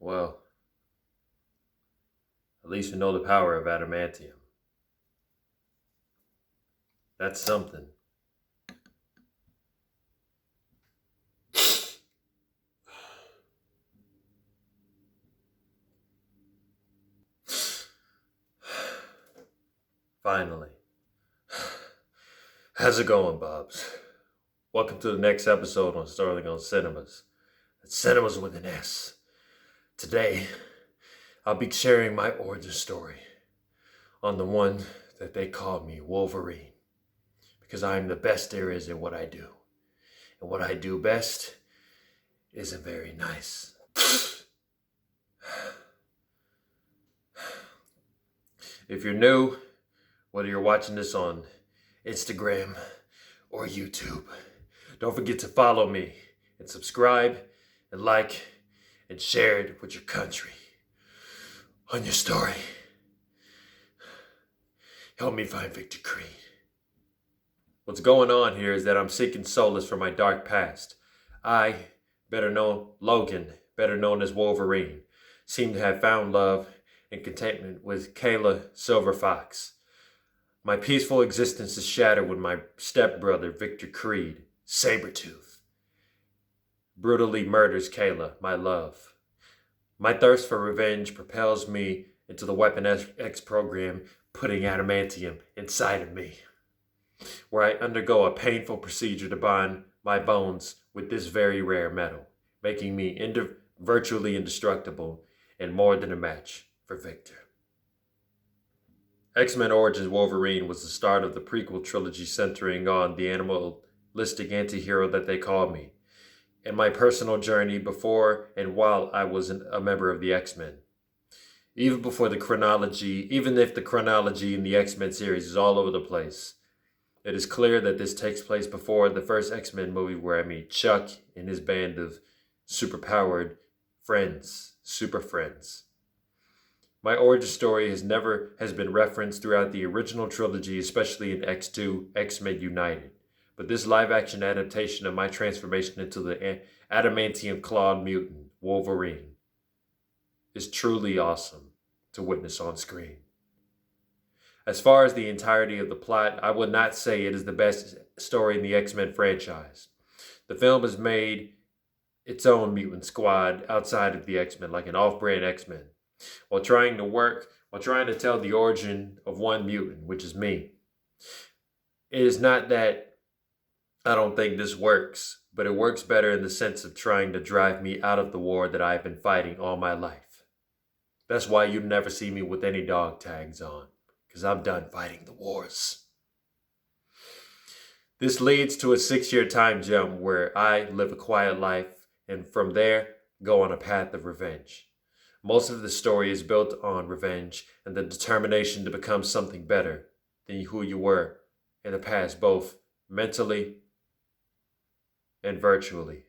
Well, at least we know the power of adamantium. That's something. Finally. How's it going, Bobs? Welcome to the next episode on Starling on Sinemas. It's Cinemas with an S. Today, I'll be sharing my origin story on the one that they call me Wolverine. Because I'm the best there is at what I do. And what I do best isn't very nice. If you're new, whether you're watching this on Instagram or YouTube, don't forget to follow me and subscribe and like and share it with your country on your story. Help me find Victor Creed. What's going on here is that I'm seeking solace from my dark past. I, better known Logan, better known as Wolverine, seem to have found love and contentment with Kayla Silverfox. My peaceful existence is shattered when my stepbrother, Victor Creed, Sabretooth, brutally murders Kayla, my love. My thirst for revenge propels me into the Weapon X program, putting adamantium inside of me, where I undergo a painful procedure to bond my bones with this very rare metal, making me virtually indestructible and more than a match for Victor. X-Men Origins Wolverine was the start of the prequel trilogy centering on the animalistic anti-hero that they call me, and my personal journey before and while I was a member of the X-Men. Even if the chronology in the X-Men series is all over the place, it is clear that this takes place before the first X-Men movie, where I meet Chuck and his band of superpowered friends, super friends. My origin story has been referenced throughout the original trilogy, especially in X2, X-Men United. But this live-action adaptation of my transformation into the adamantium-clawed mutant, Wolverine, is truly awesome to witness on screen. As far as the entirety of the plot, I would not say it is the best story in the X-Men franchise. The film has made its own mutant squad outside of the X-Men, like an off-brand X-Men, while trying to tell the origin of one mutant, which is me. It is not that I don't think this works, but it works better in the sense of trying to drive me out of the war that I've been fighting all my life. That's why you never see me with any dog tags on, because I'm done fighting the wars. This leads to a 6-year time jump where I live a quiet life and from there go on a path of revenge. Most of the story is built on revenge and the determination to become something better than who you were in the past, both mentally and virtually.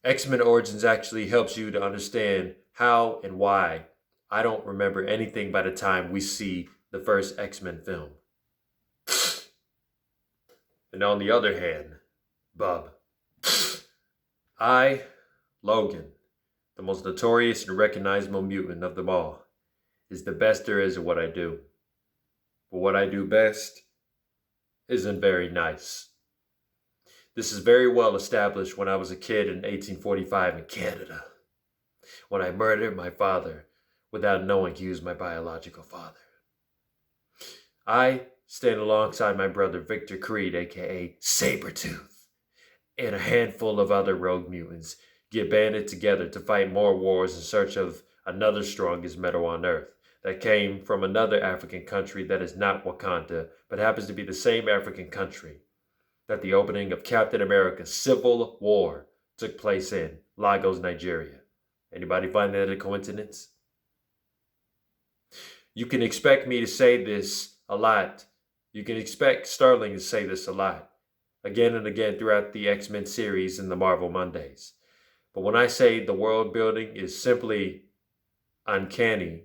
X-Men Origins actually helps you to understand how and why I don't remember anything by the time we see the first X-Men film. And on the other hand, Bub, I, Logan, the most notorious and recognizable mutant of them all, is the best there is at what I do. But what I do best isn't very nice. This is very well established when I was a kid in 1845 in Canada, when I murdered my father without knowing he was my biological father. I stand alongside my brother Victor Creed, aka Sabretooth, and a handful of other rogue mutants get banded together to fight more wars in search of another strongest metal on Earth that came from another African country that is not Wakanda, but happens to be the same African country that the opening of Captain America's Civil War took place in, Lagos, Nigeria. Anybody find that a coincidence? You can expect me to say this a lot. You can expect Sterling to say this a lot, again and again throughout the X-Men series and the Marvel Mondays. But when I say the world building is simply uncanny,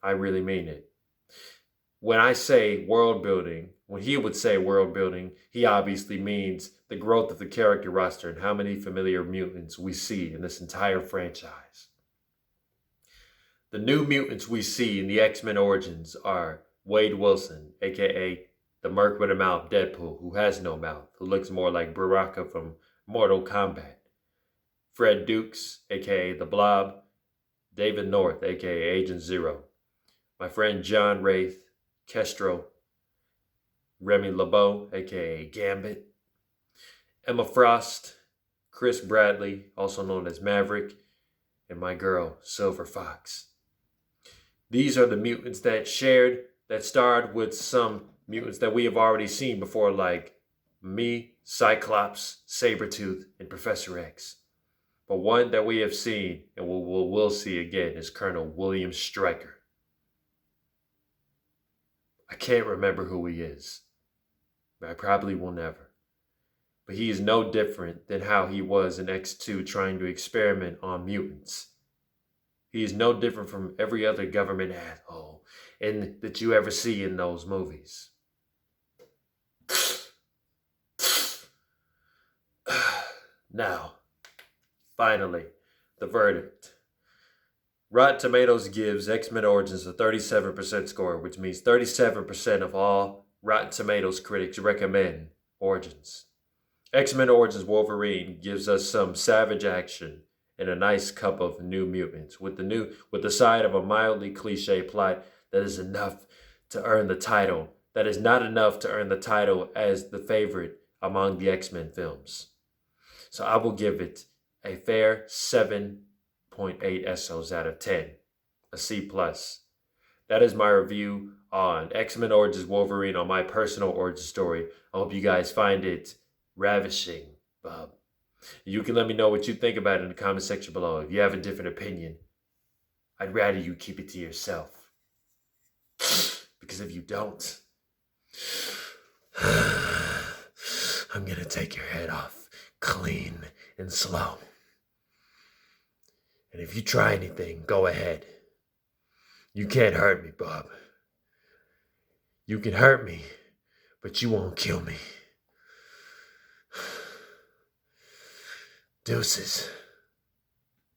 I really mean it. When I say world building, when he would say world building, he obviously means the growth of the character roster and how many familiar mutants we see in this entire franchise. The new mutants we see in the X-Men Origins are Wade Wilson, aka the Merc with a Mouth Deadpool, who has no mouth, who looks more like Baraka from Mortal Kombat. Fred Dukes, aka the Blob. David North, aka Agent Zero. My friend John Wraith, Kestro. Remy LeBeau, aka Gambit. Emma Frost, Chris Bradley, also known as Maverick, and my girl, Silverfox. These are the mutants that starred with some mutants that we have already seen before, like me, Cyclops, Sabretooth, and Professor X. But one that we have seen and we'll see again is Colonel William Stryker. I can't remember who he is. I probably will never. But he is no different than how he was in X2 trying to experiment on mutants. He is no different from every other government asshole that you ever see in those movies. Now, finally, the verdict. Rotten Tomatoes gives X-Men Origins a 37% score, which means 37% of all Rotten Tomatoes critics recommend Origins. X-Men Origins Wolverine gives us some savage action and a nice cup of new mutants with the side of a mildly cliche plot that is enough to earn the title. That is not enough to earn the title as the favorite among the X-Men films. So I will give it a fair 7.8 SOs out of 10, a C+. That is my review on X-Men Origins Wolverine, on my personal origin story. I hope you guys find it ravishing, Bob. You can let me know what you think about it in the comment section below. If you have a different opinion, I'd rather you keep it to yourself. Because if you don't, I'm gonna take your head off clean and slow. And if you try anything, go ahead. You can't hurt me, Bob. You can hurt me, but you won't kill me. Deuces.